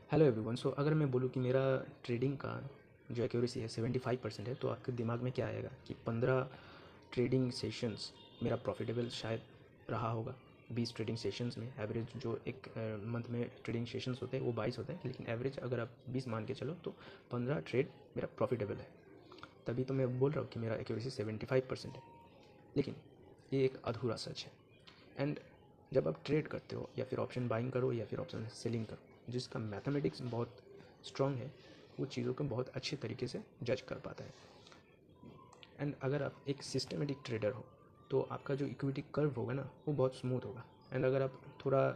Hello everyone. सो अगर मैं बोलूँ कि मेरा ट्रेडिंग का जो एक्यूरेसी है 75% है, तो आपके दिमाग में क्या आएगा कि 15 ट्रेडिंग सेशंस मेरा प्रॉफिटेबल शायद रहा होगा। 20 ट्रेडिंग सेशंस में एवरेज जो एक मंथ में ट्रेडिंग सेशंस होते हैं वो 22 होते हैं, लेकिन एवरेज अगर आप 20 मान के चलो तो 15 ट्रेड मेरा प्रॉफिटेबल है। तभी तो मैं बोल रहा हूँ कि मेरा एक्यूरेसी 75% है, लेकिन ये एक अधूरा सच है। एंड जब आप ट्रेड करते हो या फिर ऑप्शन बाइंग करो या फिर ऑप्शन सेलिंग करो, जिसका मैथमेटिक्स बहुत स्ट्रॉन्ग है वो चीज़ों को बहुत अच्छे तरीके से जज कर पाता है। एंड अगर आप एक सिस्टमेटिक ट्रेडर हो तो आपका जो इक्विटी कर्व होगा ना वो बहुत स्मूथ होगा। एंड अगर आप थोड़ा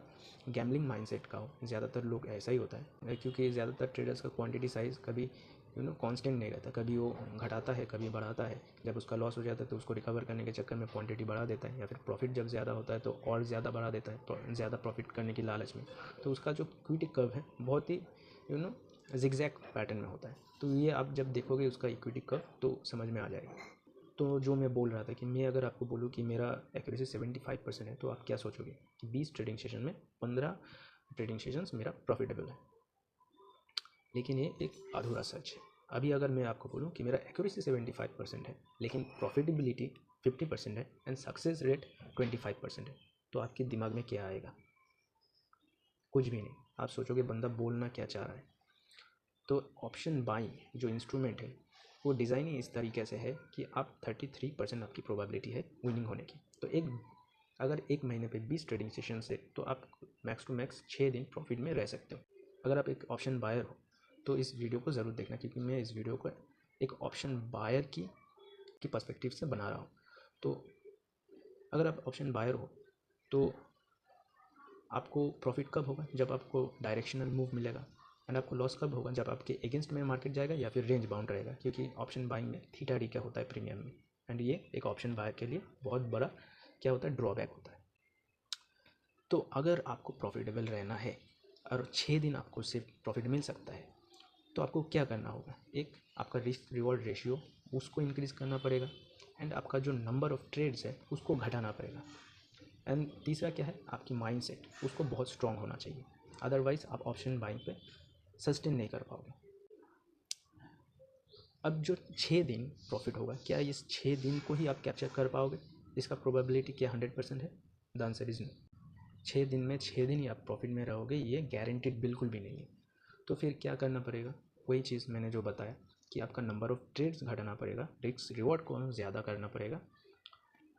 गैम्बलिंग माइंडसेट का हो, ज़्यादातर लोग ऐसा ही होता है, क्योंकि ज़्यादातर ट्रेडर्स का क्वांटिटी साइज़ कभी कांस्टेंट नहीं रहता, कभी वो घटाता है कभी बढ़ाता है। जब उसका लॉस हो जाता है तो उसको रिकवर करने के चक्कर में क्वांटिटी बढ़ा देता है, या फिर प्रॉफिट जब ज़्यादा होता है तो और ज़्यादा बढ़ा देता है ज़्यादा प्रॉफिट करने की लालच में। तो उसका जो इक्विटी कर्व है बहुत ही जिगजैग पैटर्न में होता है। तो ये आप जब देखोगे उसका इक्विटी कर्व तो समझ में आ जाएगा। तो जो मैं बोल रहा था कि मैं अगर आपको बोलूँ कि मेरा एक्यूरेसी 75% है, तो आप क्या सोचोगे कि 20 ट्रेडिंग सेशन में 15 ट्रेडिंग सेशंस मेरा प्रॉफिटेबल है। लेकिन ये एक अधूरा सच है। अभी अगर मैं आपको बोलूँ कि मेरा एक्यूरेसी 75% है लेकिन प्रॉफिटेबिलिटी 50% है एंड सक्सेस रेट 25% है, तो आपके दिमाग में क्या आएगा? कुछ भी नहीं। आप सोचोगे बंदा बोलना क्या चाह रहा है। तो ऑप्शन बाइंग जो इंस्ट्रूमेंट है वो डिज़ाइन ही इस तरीके से है कि आप 33% आपकी प्रोबेबिलिटी है विनिंग होने की। तो अगर एक महीने पे 20 ट्रेडिंग सेशन से तो आप मैक्स टू मैक्स 6 दिन प्रॉफिट में रह सकते हो। अगर आप एक ऑप्शन बायर हो तो इस वीडियो को ज़रूर देखना, क्योंकि मैं इस वीडियो को एक ऑप्शन बायर की पर्सपेक्टिव से बना रहा हूँ। तो अगर आप ऑप्शन बायर हो तो आपको प्रॉफिट कब होगा? जब आपको डायरेक्शनल मूव मिलेगा। एंड आपको लॉस कब होगा? जब आपके अगेंस्ट में मार्केट जाएगा या फिर रेंज बाउंड रहेगा, क्योंकि ऑप्शन बाइंग में थीटा डी क्या होता है प्रीमियम में। एंड ये एक ऑप्शन बायर के लिए बहुत बड़ा क्या होता है, ड्रॉबैक होता है। तो अगर आपको प्रॉफिटेबल रहना है और 6 दिन आपको सिर्फ प्रॉफिट मिल सकता है, तो आपको क्या करना होगा? एक आपका रिस्क रिवॉर्ड रेशियो उसको इंक्रीज़ करना पड़ेगा, एंड आपका जो नंबर ऑफ़ ट्रेड्स है उसको घटाना पड़ेगा। एंड तीसरा क्या है, आपकी माइंडसेट उसको बहुत स्ट्रांग होना चाहिए। अदरवाइज़ आप ऑप्शन बाइंग पे सस्टेन नहीं कर पाओगे। अब जो 6 दिन प्रॉफिट होगा, क्या इस 6 दिन को ही आप कैप्चर कर पाओगे? इसका प्रोबेबिलिटी क्या 100% है? The answer is no. 6 दिन में 6 दिन ही आप प्रॉफिट में रहोगे, ये गारंटीड बिल्कुल भी नहीं है। तो फिर क्या करना पड़ेगा? वही चीज़ मैंने जो बताया कि आपका नंबर ऑफ़ ट्रेड्स घटाना पड़ेगा, रिस्क रिवॉर्ड को ज़्यादा करना पड़ेगा,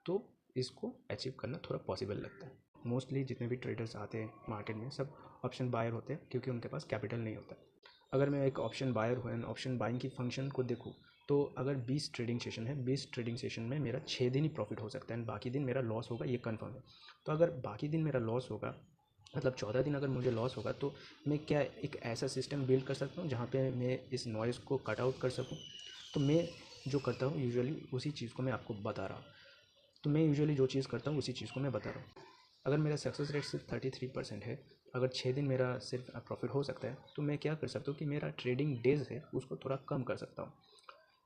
तो इसको अचीव करना थोड़ा पॉसिबल लगता है। मोस्टली जितने भी ट्रेडर्स आते हैं मार्केट में सब ऑप्शन बायर होते हैं, क्योंकि उनके पास कैपिटल नहीं होता। अगर मैं एक ऑप्शन बायर हूँ एंड ऑप्शन बाइंग की फंक्शन को देखूँ, तो अगर 20 ट्रेडिंग सेशन है, 20 ट्रेडिंग सेशन में मेरा 6 दिन ही प्रॉफिट हो सकता है एंड बाकी दिन मेरा लॉस होगा, ये कन्फर्म है। तो अगर बाकी दिन मेरा लॉस होगा, मतलब 14 दिन अगर मुझे लॉस होगा, तो मैं क्या एक ऐसा सिस्टम बिल्ड कर सकता हूँ जहाँ पे मैं इस नॉइज़ को कट आउट कर सकूँ? तो मैं जो करता हूँ यूजुअली उसी चीज़ को मैं आपको बता रहा हूँ। तो मैं यूजुअली जो चीज़ करता हूँ उसी चीज़ को मैं बता रहा हूँ। अगर मेरा सक्सेस रेट सिर्फ 33% है, अगर 6 दिन मेरा सिर्फ प्रॉफिट हो सकता है, तो मैं क्या कर सकता हूँ कि मेरा ट्रेडिंग डेज़ है उसको थोड़ा कम कर सकता हूँ।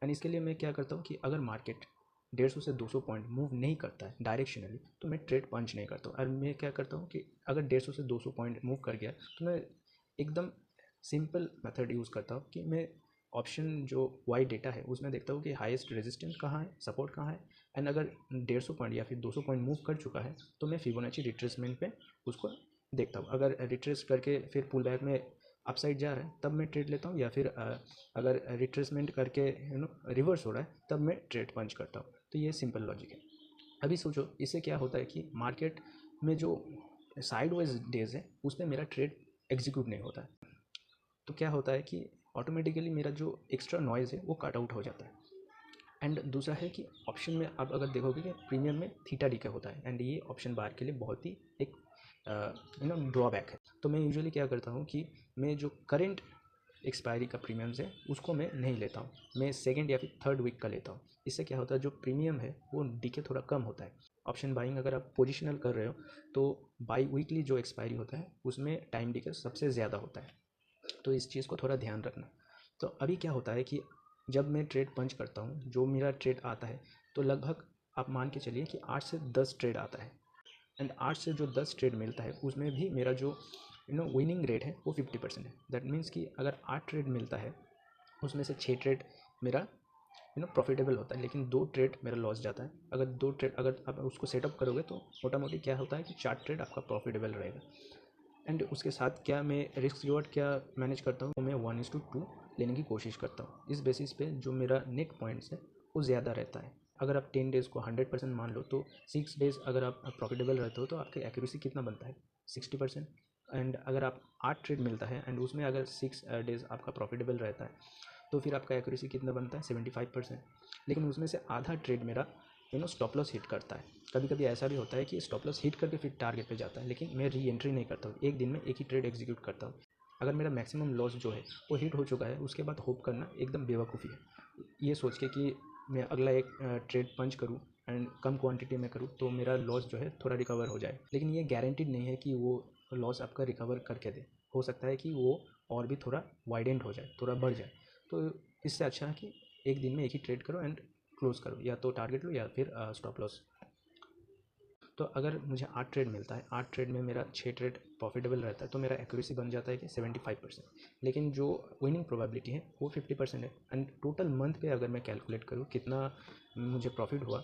एंड इसके लिए मैं क्या करता हूँ कि अगर मार्केट 150 से 200 पॉइंट मूव नहीं करता है डायरेक्शनली, तो मैं ट्रेड पंच नहीं करता हूँ। और मैं क्या करता हूँ कि अगर 150 से 200 पॉइंट मूव कर गया तो मैं एकदम सिंपल मेथड यूज़ करता हूँ कि मैं ऑप्शन जो वाई डेटा है उसमें देखता हूँ कि हाईएस्ट रेजिस्टेंस कहाँ है, सपोर्ट कहाँ है। एंड अगर 150 पॉइंट या फिर 200 पॉइंट मूव कर चुका है तो मैं फिबोनाची रिट्रेसमेंट पे उसको देखता हूँ। अगर रिट्रेस करके फिर पुल बैक में अपसाइड जा रहा है तब मैं ट्रेड लेता हूँ, या फिर अगर रिट्रेसमेंट करके रिवर्स हो रहा है तब मैं ट्रेड पंच करता हूँ। तो ये सिंपल लॉजिक है। अभी सोचो इससे क्या होता है कि मार्केट में जो साइड वाइज डेज है उसमें मेरा ट्रेड एग्जीक्यूट नहीं होता है। तो क्या होता है कि ऑटोमेटिकली मेरा जो एक्स्ट्रा नॉइज़ है वो कट आउट हो जाता है। एंड दूसरा है कि ऑप्शन में आप अगर देखोगे कि प्रीमियम में थीटा डी का होता है, एंड ये ऑप्शन बार के लिए बहुत ही एक ड्रॉबैक है। तो मैं यूजुअली क्या करता हूँ कि मैं जो करेंट एक्सपायरी का प्रीमियम्स है उसको मैं नहीं लेता हूँ, मैं सेकेंड या फिर थर्ड वीक का लेता हूँ। इससे क्या होता है, जो प्रीमियम है वो डीके थोड़ा कम होता है। ऑप्शन बाइंग अगर आप पोजिशनल कर रहे हो तो बाई वीकली जो एक्सपायरी होता है उसमें टाइम डीके सबसे ज़्यादा होता है। तो इस चीज़ को थोड़ा ध्यान रखना। तो अभी क्या होता है कि जब मैं ट्रेड पंच करता हूँ, जो मेरा ट्रेड आता है, तो लगभग आप मान के चलिए कि 8 से 10 ट्रेड आता है। एंड 8 से जो 10 ट्रेड मिलता है उसमें भी मेरा जो विनिंग रेट है वो 50% है। दैट मीन्स कि अगर 8 ट्रेड मिलता है उसमें से 6 ट्रेड मेरा प्रॉफिटेबल होता है, लेकिन 2 ट्रेड मेरा लॉस जाता है। अगर 2 ट्रेड अगर आप उसको सेटअप करोगे तो मोटा मोटी क्या होता है कि 4 ट्रेड आपका प्रॉफिटेबल रहेगा। एंड उसके साथ क्या मैं रिस्क रिवॉर्ड क्या मैनेज करता हूँ, तो मैं 1:2 लेने की कोशिश करता हूँ। इस बेसिस पे जो मेरा नेट पॉइंट्स है वो ज़्यादा रहता है। अगर आप 10 डेज़ को 100% मान लो तो 6 डेज़ अगर आप प्रॉफिटेबल रहते हो तो आपकी एक्यूरेसी कितना बनता है 60%। एंड अगर आप 8 ट्रेड मिलता है एंड उसमें अगर 6 डेज़ आपका प्रॉफिटेबल रहता है तो फिर आपका एक्यूरेसी कितना बनता है 75%। लेकिन उसमें से आधा ट्रेड मेरा स्टॉप लॉस हिट करता है। कभी कभी ऐसा भी होता है कि स्टॉप लॉस हिट करके फिर टारगेट पे जाता है, लेकिन मैं री एंट्री नहीं करता हूँ, एक दिन में एक ही ट्रेड एग्जीक्यूट करता हूँ। अगर मेरा मैक्सिमम लॉस जो है वो हिट हो चुका है उसके बाद होप करना एकदम बेवकूफ़ी है। ये सोच के कि मैं अगला एक ट्रेड पंच करूँ एंड कम क्वांटिटी में करूँ तो मेरा लॉस जो है थोड़ा रिकवर हो जाए, लेकिन ये गारंटीड नहीं है कि वो लॉस आपका रिकवर करके दे। हो सकता है कि वो और भी थोड़ा वाइडेंट हो जाए, थोड़ा बढ़ जाए। तो इससे अच्छा है कि एक दिन में एक ही ट्रेड करो एंड क्लोज करो, या तो टारगेट लो या फिर स्टॉप लॉस। तो अगर मुझे 8 ट्रेड मिलता है, 8 ट्रेड में मेरा 6 ट्रेड प्रॉफिटेबल रहता है तो मेरा एक्यूरेसी बन जाता है कि 75%। लेकिन जो विनिंग प्रोबेबिलिटी है वो 50% है। एंड टोटल मंथ पे अगर मैं कैलकुलेट करूँ कितना मुझे प्रॉफिट हुआ,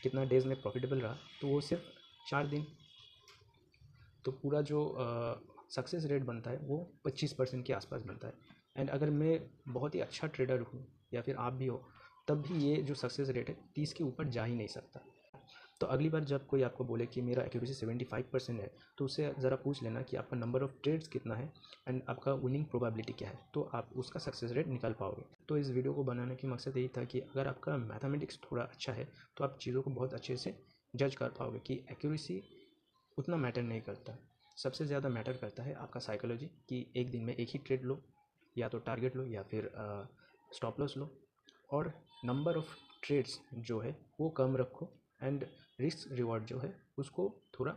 कितना डेज़ में प्रॉफिटेबल रहा, तो वो सिर्फ 4 दिन। तो पूरा जो सक्सेस रेट बनता है वो 25% के आसपास बनता है। एंड अगर मैं बहुत ही अच्छा ट्रेडर हूँ या फिर आप भी हो, तब भी ये जो सक्सेस रेट है 30 के ऊपर जा ही नहीं सकता। तो अगली बार जब कोई आपको बोले कि मेरा एक्यूरेसी 75% है तो उससे ज़रा पूछ लेना कि आपका नंबर ऑफ़ ट्रेड्स कितना है एंड आपका विनिंग प्रोबेबिलिटी क्या है, तो आप उसका सक्सेस रेट निकाल पाओगे। तो इस वीडियो को बनाने की मकसद यही था कि अगर आपका मैथमेटिक्स थोड़ा अच्छा है तो आप चीज़ों को बहुत अच्छे से जज कर पाओगे कि एक्यूरेसी उतना मैटर नहीं करता। सबसे ज़्यादा मैटर करता है आपका साइकोलॉजी कि एक दिन में एक ही ट्रेड लो, या तो टारगेट लो या फिर स्टॉप लॉस लो, और नंबर ऑफ़ ट्रेड्स जो है वो कम रखो एंड रिस्क रिवॉर्ड जो है उसको थोड़ा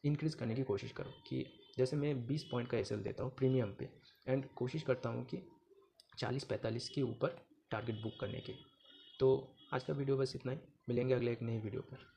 इंक्रीज़ करने की कोशिश करो। कि जैसे मैं 20 पॉइंट का एसएल देता हूँ प्रीमियम पे एंड कोशिश करता हूँ कि 40-45 के ऊपर टारगेट बुक करने की। तो आज का वीडियो बस इतना ही, मिलेंगे अगले एक नई वीडियो पर।